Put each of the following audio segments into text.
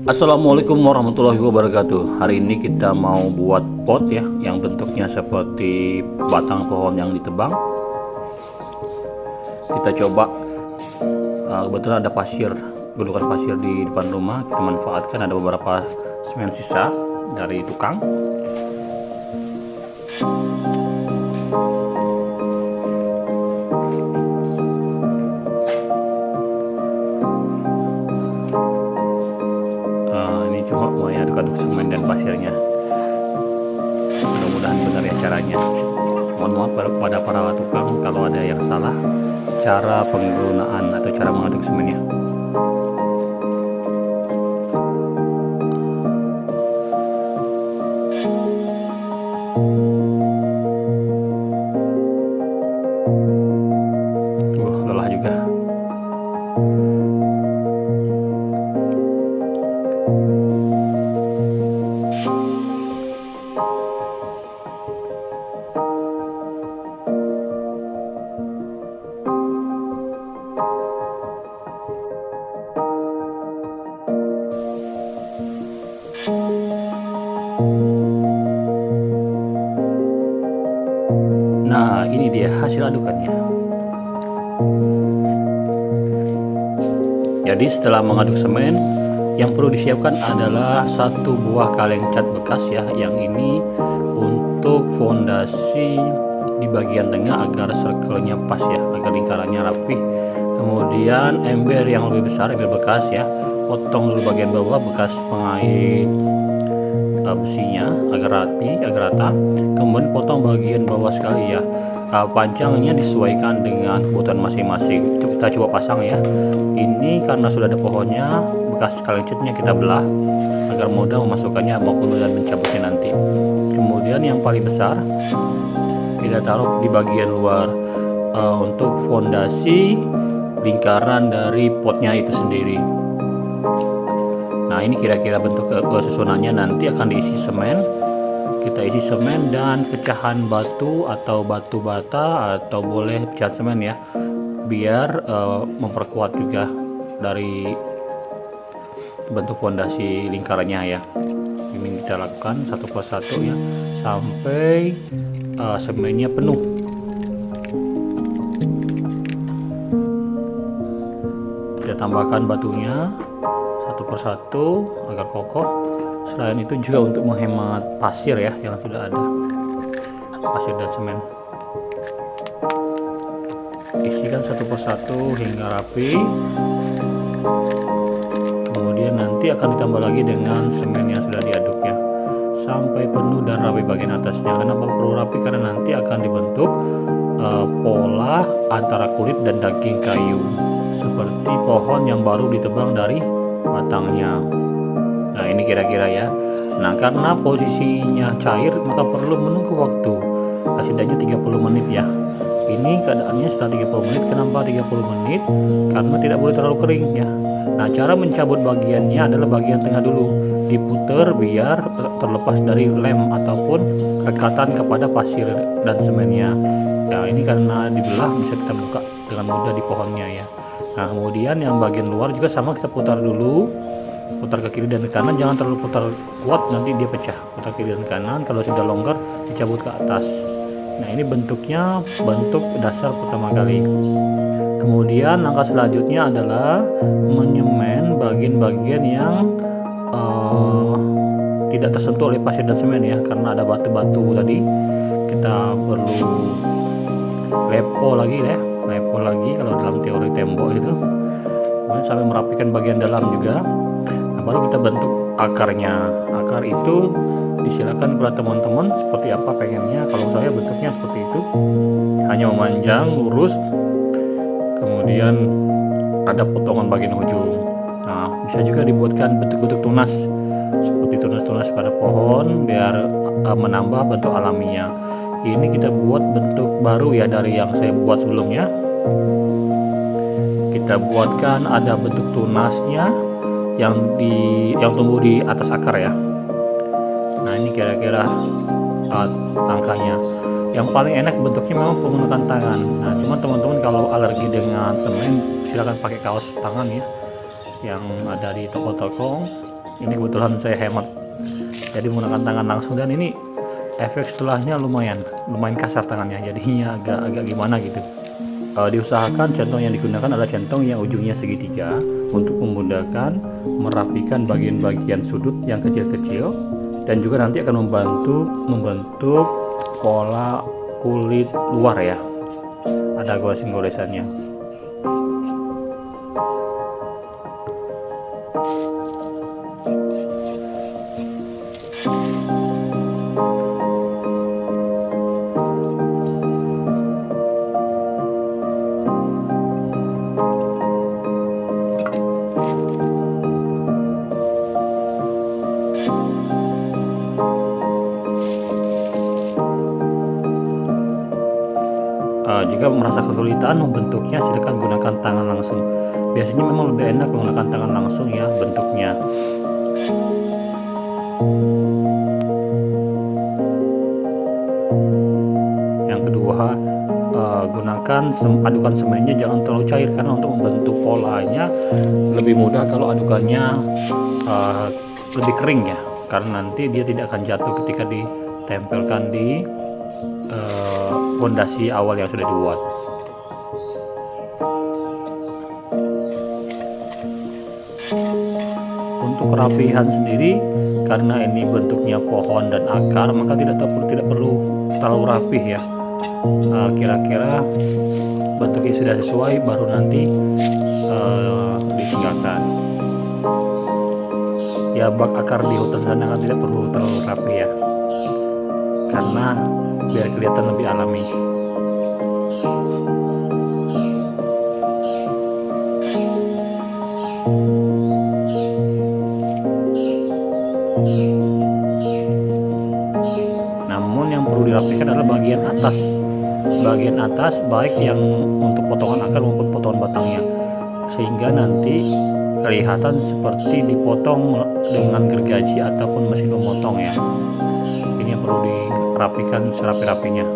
Assalamualaikum warahmatullahi wabarakatuh. Hari ini kita mau buat pot ya, yang bentuknya seperti batang pohon yang ditebang. Kita coba. Kebetulan ada pasir, gundukan pasir di depan rumah. Kita manfaatkan, ada beberapa semen sisa dari tukang. Ini cuma mau aduk-aduk semen dan pasirnya. Mudah-mudahan benar ya caranya. Mohon maaf pada para tukang kalau ada yang salah cara penggunaan atau cara mengaduk semennya. Lelah juga. Nah, ini dia hasil adukannya. Jadi setelah mengaduk semen, yang perlu disiapkan adalah satu buah kaleng cat bekas ya. Yang ini untuk fondasi di bagian tengah agar circle-nya pas ya, agar lingkarannya rapih. Kemudian ember yang lebih besar, ember bekas ya. Potong dulu bagian bawah bekas pengait besinya agar rapi, agar rata. Kemudian potong bagian bawah sekali ya. Panjangnya disesuaikan dengan kebutuhan masing-masing. Itu kita coba pasang ya. Ini karena sudah ada pohonnya, bekas kaleng catnya kita belah agar mudah memasukkannya maupun dan mencabutnya nanti. Kemudian yang paling besar kita taruh di bagian luar untuk fondasi lingkaran dari potnya itu sendiri. Nah, ini kira-kira bentuk susunannya. Nanti akan diisi semen. Kita isi semen dan pecahan batu atau batu bata, atau boleh pecahan semen ya, biar memperkuat juga dari bentuk fondasi lingkarannya ya. Ini kita lakukan satu persatu ya, sampai semennya penuh. Kita tambahkan batunya satu persatu agar kokoh. Selain itu juga untuk menghemat pasir ya yang sudah ada, pasir dan semen. Isikan satu persatu hingga rapi. Kemudian nanti akan ditambah lagi dengan semen yang sudah diaduk ya, sampai penuh dan rapi bagian atasnya. Kenapa perlu rapi? Karena nanti akan dibentuk pola antara kulit dan daging kayu, seperti pohon yang baru ditebang dari batangnya. Nah, ini kira-kira ya. Nah, karena posisinya cair maka perlu menunggu waktu, setidaknya 30 menit ya. Ini keadaannya setelah 30 menit. Kenapa 30 menit? Karena tidak boleh terlalu kering ya. Nah, cara mencabut bagiannya adalah bagian tengah dulu diputer biar terlepas dari lem ataupun rekatan kepada pasir dan semennya. Nah, ini karena dibelah bisa kita buka dengan mudah di pohonnya ya. Nah, kemudian yang bagian luar juga sama, kita putar dulu, putar ke kiri dan ke kanan. Jangan terlalu putar kuat, nanti dia pecah. Putar kiri dan kanan. Kalau sudah longgar dicabut ke atas. Nah, ini bentuknya bentuk dasar pertama kali. Kemudian langkah selanjutnya adalah menyemen bagian-bagian yang tidak tersentuh oleh pasir dan semen ya, karena ada batu-batu tadi. Kita perlu lepo lagi ya, lepo lagi kalau dalam teori tembok itu. Kemudian sampai merapikan bagian dalam juga. Nah, baru kita bentuk akarnya. Akar itu disilakan kepada teman-teman seperti apa pengennya. Kalau saya bentuknya seperti itu, hanya memanjang lurus, kemudian ada potongan bagian ujung. Nah, bisa juga dibuatkan bentuk-bentuk tunas seperti tunas-tunas pada pohon biar menambah bentuk alaminya. Ini kita buat bentuk baru ya dari yang saya buat sebelumnya. Kita buatkan ada bentuk tunasnya yang tumbuh di atas akar ya. Nah, ini kira-kira langkahnya. Yang paling enak bentuknya memang menggunakan tangan. Nah, cuman teman-teman kalau alergi dengan semen silakan pakai kaos tangan ya, yang ada di toko-toko. Ini kebetulan saya hemat, jadi menggunakan tangan langsung, dan ini efek setelahnya lumayan kasar tangannya, jadinya agak gimana gitu. Diusahakan centong yang digunakan adalah centong yang ujungnya segitiga untuk memudahkan merapikan bagian-bagian sudut yang kecil-kecil, dan juga nanti akan membentuk pola kulit luar ya. Ada goresan-goresannya. Jika merasa kesulitan membentuknya, silakan gunakan tangan langsung. Biasanya memang lebih enak menggunakan tangan langsung ya bentuknya. Yang kedua, gunakan adukan semennya jangan terlalu cair, karena untuk membentuk polanya lebih mudah kalau adukannya lebih kering ya, karena nanti dia tidak akan jatuh ketika ditempelkan di fondasi awal yang sudah dibuat. Untuk kerapihan sendiri, karena ini bentuknya pohon dan akar, maka tidak perlu terlalu rapih ya. Kira-kira bentuknya sudah sesuai, baru nanti ditinggalkan. Ya, bak akar di hutan sana kan tidak perlu terlalu rapi ya, karena biar kelihatan lebih alami. Namun yang perlu dirapikan adalah bagian atas baik yang untuk potongan akar maupun potongan batangnya, sehingga nanti kelihatan seperti dipotong dengan gergaji ataupun mesin memotong ya. Ini yang perlu dirapikan serapi-rapinya.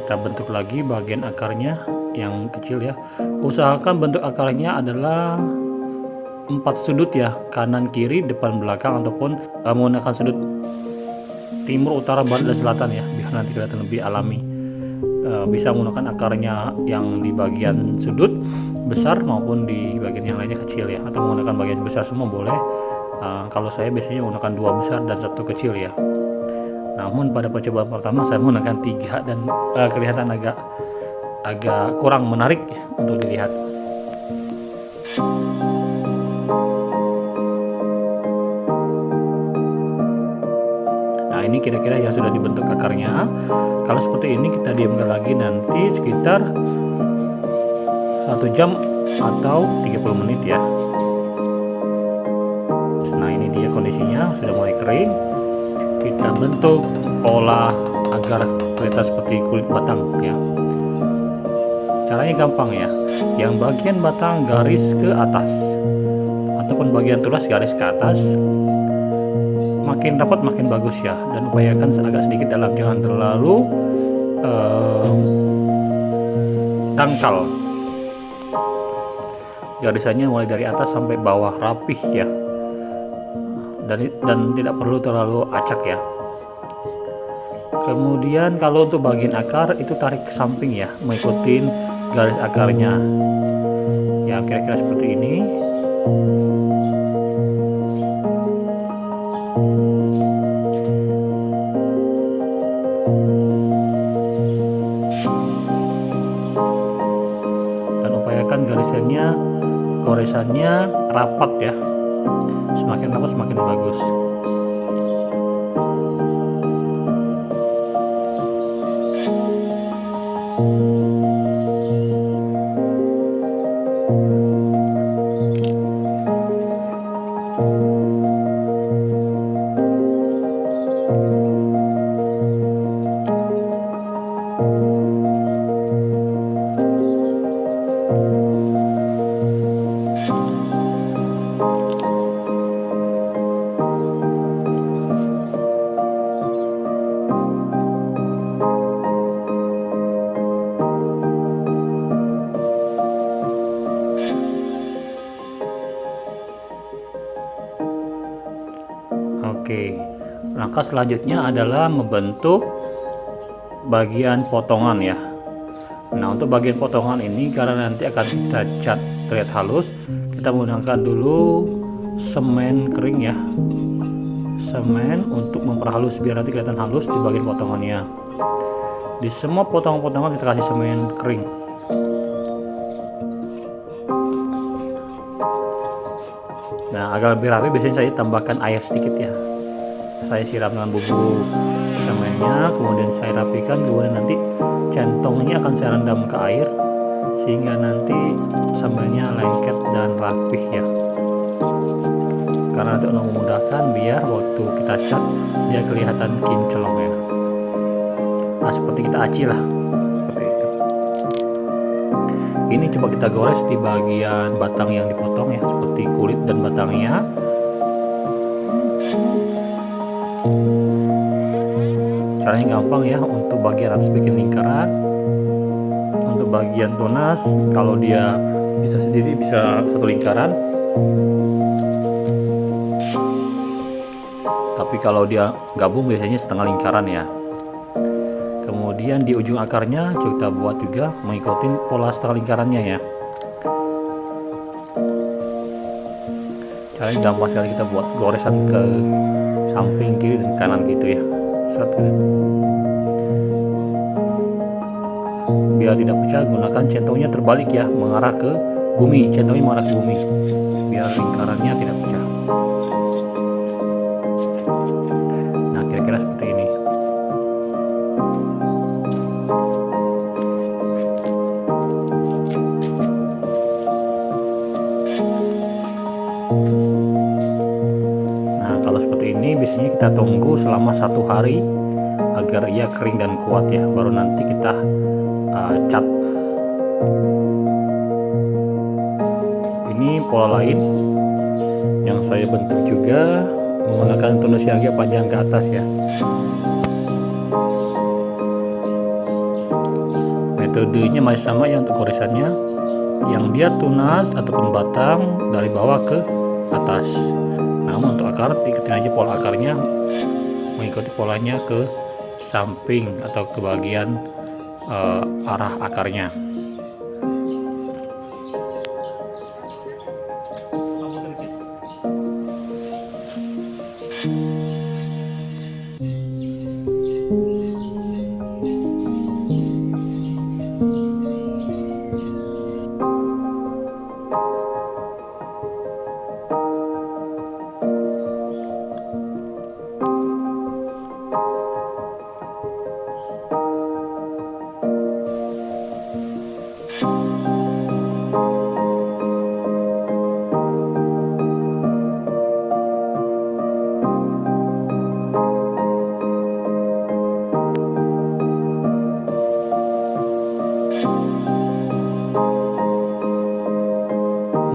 Kita bentuk lagi bagian akarnya yang kecil ya. Usahakan bentuk akarnya adalah 4 sudut ya, kanan kiri depan belakang, ataupun menggunakan sudut timur utara barat dan selatan ya, biar nanti kelihatan lebih alami. Bisa menggunakan akarnya yang di bagian sudut besar maupun di bagian yang lainnya kecil ya, atau menggunakan bagian besar semua boleh. Kalau saya biasanya menggunakan 2 besar dan 1 kecil ya. Namun pada percobaan pertama saya menggunakan 3 dan kelihatan agak kurang menarik ya, untuk dilihat. Nah, ini kira-kira yang sudah dibentuk akarnya. Kalau seperti ini kita diamkan lagi nanti sekitar 1 jam atau 30 menit ya. Nah, ini dia kondisinya sudah mulai kering. Kita bentuk pola agar kelihatan seperti kulit batang ya. Caranya gampang ya. Yang bagian batang garis ke atas, ataupun bagian tunas garis ke atas. Makin rapat makin bagus ya, dan upayakan agak sedikit dalam, jangan terlalu dangkal. Garisannya mulai dari atas sampai bawah rapih ya, dan tidak perlu terlalu acak ya. Kemudian kalau untuk bagian akar itu tarik ke samping ya, mengikuti garis akarnya ya, kira-kira seperti ini. Dan upayakan goresannya rapat ya, semakin rapat semakin bagus. Langkah selanjutnya adalah membentuk bagian potongan ya. Nah, untuk bagian potongan ini karena nanti akan kita cat terlihat halus, kita menggunakan dulu semen kering ya. Semen untuk memperhalus biar nanti kelihatan halus di bagian potongannya. Di semua potongan-potongan kita kasih semen kering. Nah, agar lebih rapi biasanya saya tambahkan air sedikit ya. Saya siram dengan bubuk semennya, kemudian saya rapikan, kemudian nanti centongnya akan saya rendam ke air sehingga nanti semennya lengket dan rapih ya. Karena untuk memudahkan biar waktu kita cat dia kelihatan kinclong ya. Nah, seperti kita aci lah, seperti itu. Ini coba kita gores di bagian batang yang dipotong ya, seperti kulit dan batangnya. Caranya gampang ya. Untuk bagian atas bikin lingkaran, untuk bagian tunas kalau dia bisa sendiri bisa satu lingkaran, tapi kalau dia gabung biasanya setengah lingkaran ya. Kemudian di ujung akarnya kita buat juga mengikuti pola setengah lingkarannya ya. Caranya gampang sekali, kita buat goresan ke samping kiri dan kanan gitu ya. Biar tidak pecah, gunakan centongnya terbalik ya, mengarah ke bumi. Centongnya mengarah ke bumi biar lingkarannya tidak pecah. Nah, kira-kira seperti ini. Nah, kalau seperti ini biasanya kita tunggu selama 1 hari agar ia kering dan kuat ya, baru nanti kita cat. Ini pola lain yang saya bentuk juga menggunakan tunus yang agak panjang ke atas ya. Metodenya masih sama ya untuk goresannya, yang dia tunas ataupun batang dari bawah ke atas. Namun untuk akar ikutin aja pola akarnya, mengikuti polanya ke samping atau ke bagian arah akarnya.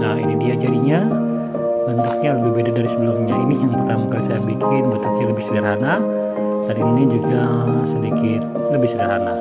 Nah, ini dia jadinya, bentuknya lebih beda dari sebelumnya. Ini yang pertama kali saya bikin, bentuknya lebih sederhana, dan ini juga sedikit lebih sederhana.